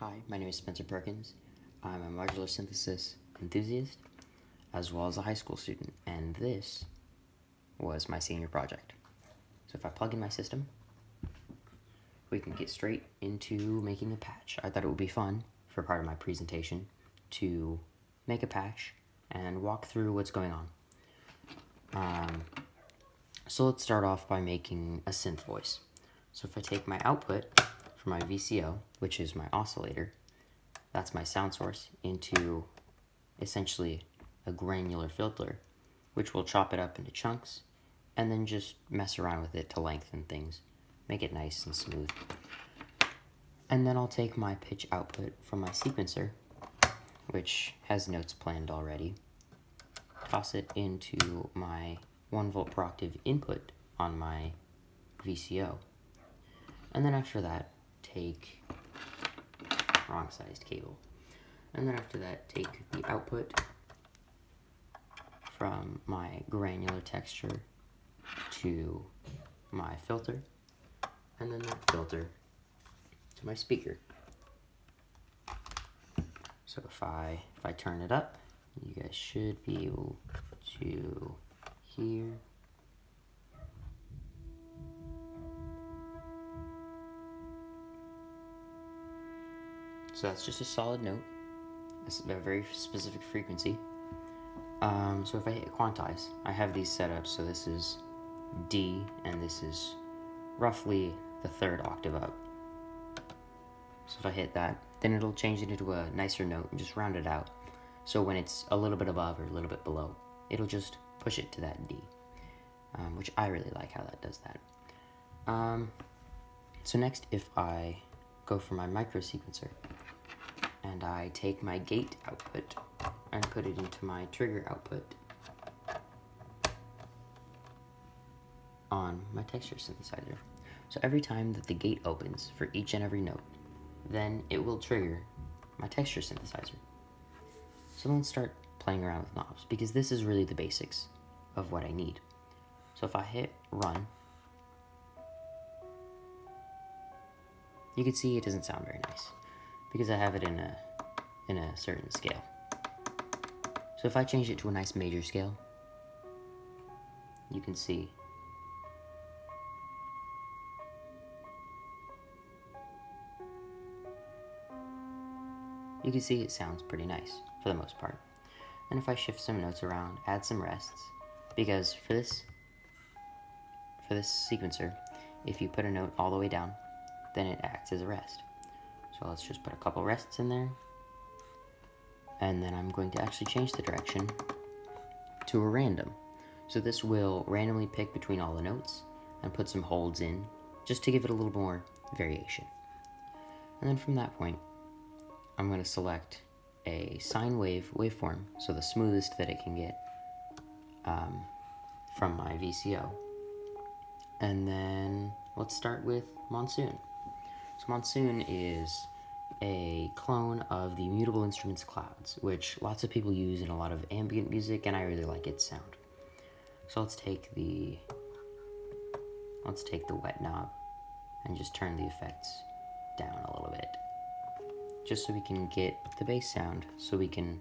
Hi, my name is Spencer Perkins. I'm a modular synthesis enthusiast, as well as a high school student, and this was my senior project. So if I plug in my system, we can get straight into making a patch. I thought it would be fun for part of my presentation to make a patch and walk through what's going on. So let's start off by making a synth voice. So if I take my output from my VCO, which is my oscillator, that's my sound source, into essentially a granular filter, which will chop it up into chunks and then just mess around with it to lengthen things, make it nice and smooth. And then I'll take my pitch output from my sequencer, which has notes planned already, toss it into my 1 volt per octave input on my VCO, and then after that take wrong sized cable, and then after that take the output from my granular texture to my filter, and then that filter to my speaker. So if I turn it up, you guys should be able to hear. So that's just a solid note. It's a very specific frequency. So if I hit quantize, I have these set up so this is D and this is roughly the 3rd octave up. So if I hit that, then it'll change it into a nicer note and just round it out. So when it's a little bit above or a little bit below, it'll just push it to that D, which I really like how that does that. So next, if I go for my micro sequencer and I take my gate output and put it into my trigger output on my texture synthesizer. So every time that the gate opens for each and every note, then it will trigger my texture synthesizer. So let's start playing around with knobs, because this is really the basics of what I need. So if I hit run, you can see it doesn't sound very nice because I have it in a certain scale. So if I change it to a nice major scale, you can see it sounds pretty nice for the most part. And if I shift some notes around, add some rests, because for this sequencer, if you put a note all the way down, then it acts as a rest. So let's just put a couple rests in there, and then I'm going to actually change the direction to a random. So this will randomly pick between all the notes and put some holds in, just to give it a little more variation. And then from that point, I'm going to select a sine wave waveform, so the smoothest that it can get from my VCO. And then let's start with Monsoon. So Monsoon is a clone of the Mutable Instruments Clouds, which lots of people use in a lot of ambient music, and I really like its sound. So let's take the wet knob and just turn the effects down a little bit, just so we can get the bass sound, so we can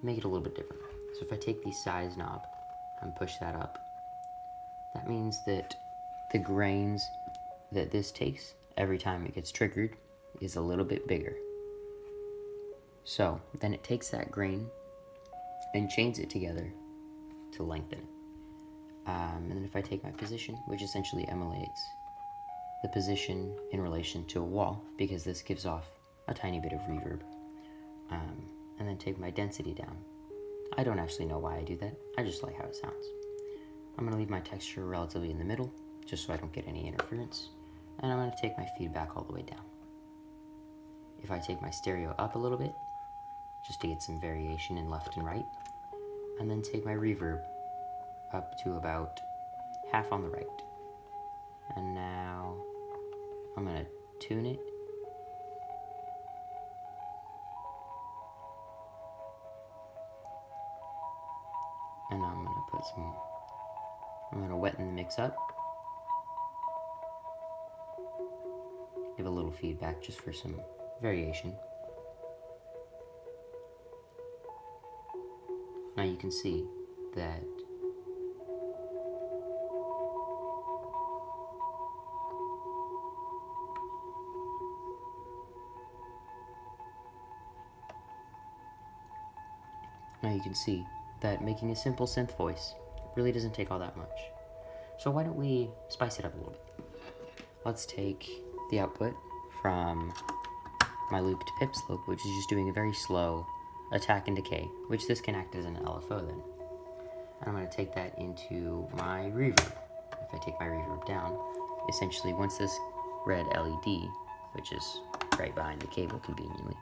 make it a little bit different. So if I take the size knob and push that up, that means that the grains that this takes every time it gets triggered is a little bit bigger. So then it takes that grain and chains it together to lengthen it. And then if I take my position, which essentially emulates the position in relation to a wall, because this gives off a tiny bit of reverb, and then take my density down. I don't actually know why I do that, I just like how it sounds. I'm going to leave my texture relatively in the middle, just so I don't get any interference, and I'm going to take my feedback all the way down. If I take my stereo up a little bit, just to get some variation in left and right, and then take my reverb up to about half on the right. And now I'm going to tune it. And I'm going to weten the mix up. Give a little feedback just for some variation. Now you can see that making a simple synth voice really doesn't take all that much. So why don't we spice it up a little bit? Let's take the output from my looped pip slope, which is just doing a very slow attack and decay, which this can act as an LFO then. And I'm going to take that into my reverb. If I take my reverb down, essentially once this red LED, which is right behind the cable conveniently,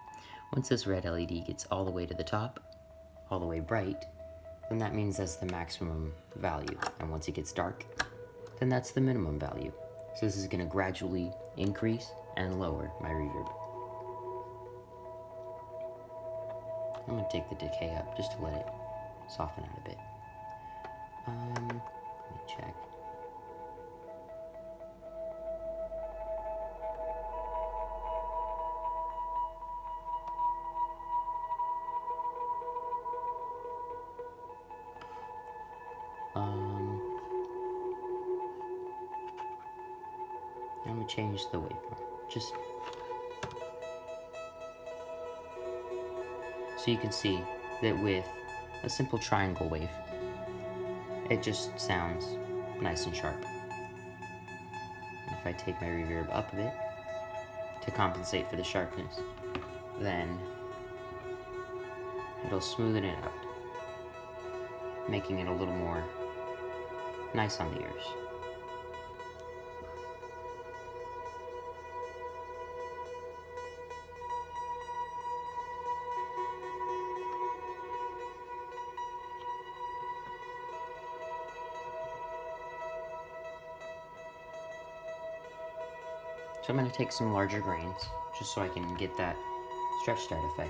once this red LED gets all the way to the top, all the way bright, then that means that's the maximum value. And once it gets dark, then that's the minimum value. So this is going to gradually increase and lower my reverb. I'm going to take the decay up just to let it soften out a bit. Let me check. I'm going to change the waveform. Just so you can see that with a simple triangle wave, it just sounds nice and sharp. And if I take my reverb up a bit to compensate for the sharpness, then it'll smoothen it out, making it a little more nice on the ears. So I'm going to take some larger grains, just so I can get that stretched out effect.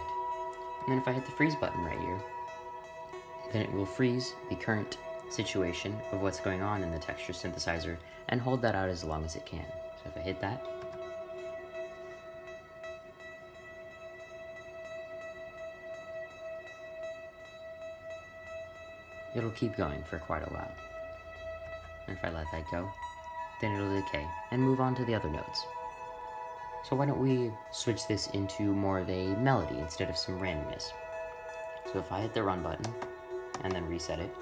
And then if I hit the freeze button right here, then it will freeze the current situation of what's going on in the texture synthesizer and hold that out as long as it can. So if I hit that, it'll keep going for quite a while. And if I let that go, then it'll decay and move on to the other notes. So why don't we switch this into more of a melody instead of some randomness. So if I hit the run button and then reset it,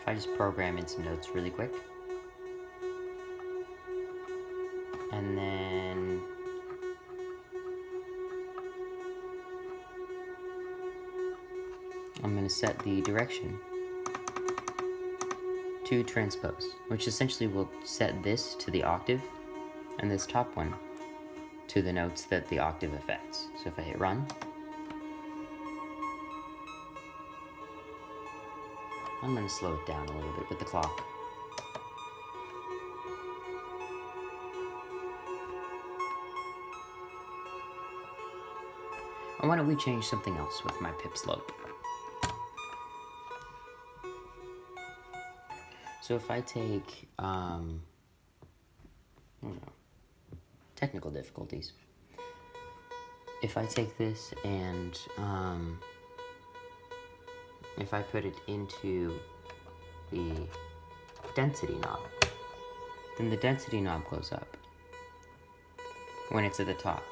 if I just program in some notes really quick, and then I'm going to set the direction to transpose, which essentially will set this to the octave and this top one to the notes that the octave affects. So if I hit run, I'm going to slow it down a little bit with the clock. And why don't we change something else with my pip slope? So if I take, I don't know, technical difficulties. If I take this and if I put it into the density knob, then the density knob goes up when it's at the top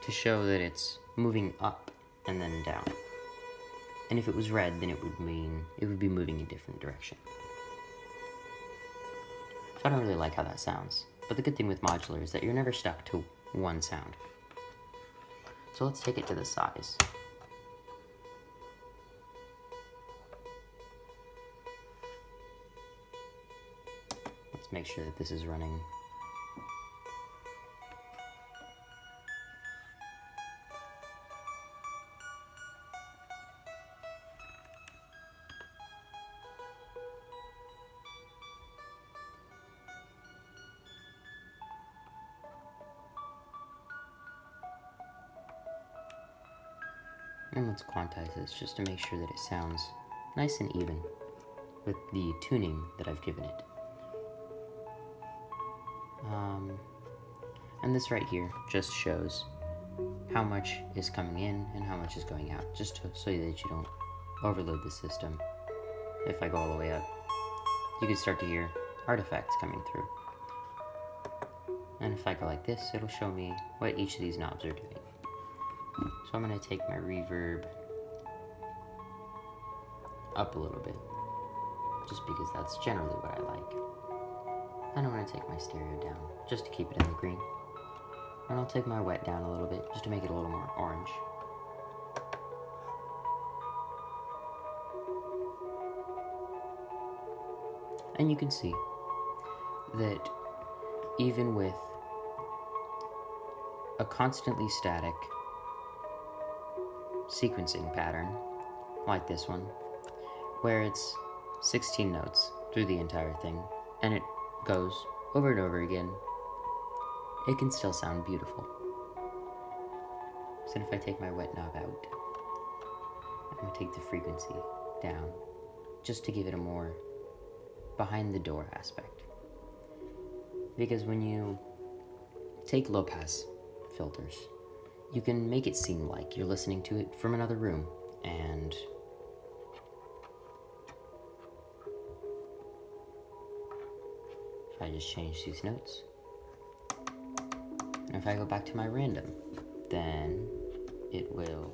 to show that it's moving up and then down. And if it was red, then it would mean it would be moving a different direction. So I don't really like how that sounds. But the good thing with modular is that you're never stuck to one sound. So let's take it to the size. Let's make sure that this is running. And let's quantize this just to make sure that it sounds nice and even with the tuning that I've given it. And this right here just shows how much is coming in and how much is going out, just so that you don't overload the system. If I go all the way up, you can start to hear artifacts coming through. And if I go like this, it'll show me what each of these knobs are doing. So I'm going to take my reverb up a little bit, just because that's generally what I like. And I'm going to take my stereo down, just to keep it in the green. And I'll take my wet down a little bit, just to make it a little more orange. And you can see that even with a constantly static sequencing pattern, like this one, where it's 16 notes through the entire thing, and it goes over and over again, it can still sound beautiful. So if I take my wet knob out, I'm going to take the frequency down, just to give it a more behind the door aspect. Because when you take low pass filters, you can make it seem like you're listening to it from another room. And if I just change these notes, and if I go back to my random, then it will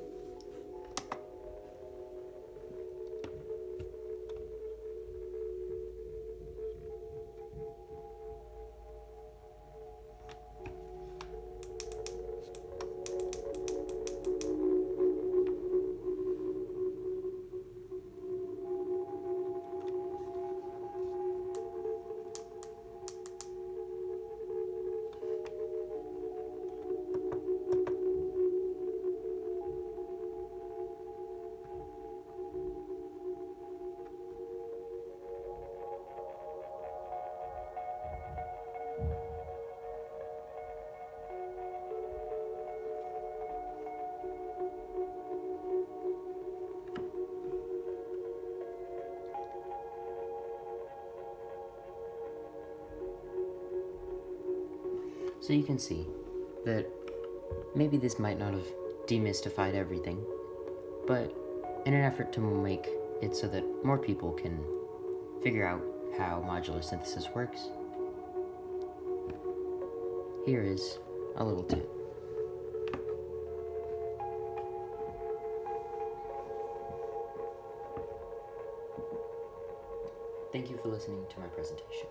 So you can see that maybe this might not have demystified everything, but in an effort to make it so that more people can figure out how modular synthesis works, here is a little tip. Thank you for listening to my presentation.